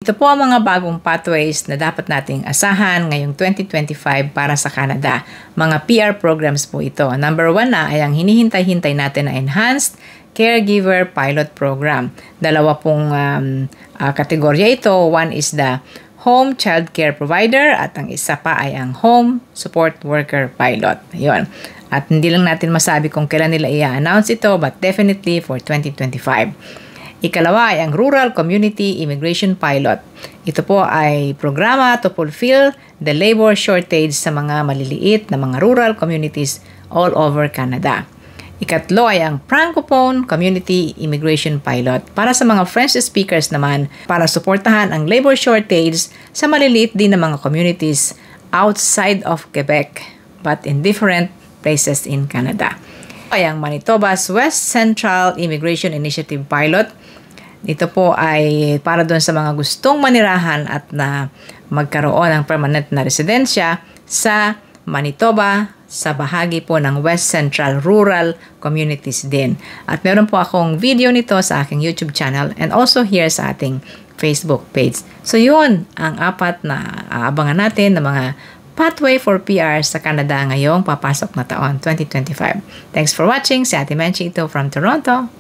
Ito po ang mga bagong pathways na dapat nating asahan ngayong 2025 para sa Canada. Mga PR programs po ito. Number 1 na ay ang hinihintay-hintay natin na Enhanced Caregiver Pilot Program. Dalawa pong kategorya ito. One is the Home Child Care Provider at ang isa pa ay ang Home Support Worker Pilot. Ayun. At hindi lang natin masabi kung kailan nila i-announce ito, but definitely for 2025. Ikalawa ay ang Rural Community Immigration Pilot. Ito po ay programa to fulfill the labor shortage sa mga maliliit na mga rural communities all over Canada. Ikatlo ay ang Francophone Community Immigration Pilot para sa mga French speakers naman para suportahan ang labor shortage sa maliliit din na mga communities outside of Quebec but in different places in Canada. Ay ang Manitoba's West Central Immigration Initiative Pilot. Ito po ay para doon sa mga gustong manirahan at na magkaroon ng permanent na residensya sa Manitoba, sa bahagi po ng West Central Rural Communities din. At meron po akong video nito sa aking YouTube channel and also here sa ating Facebook page. So yun ang apat na aabangan natin ng mga pathway for PR sa Canada ngayong papasok na taon 2025. Thanks for watching. Si Ate Menchie ito from Toronto.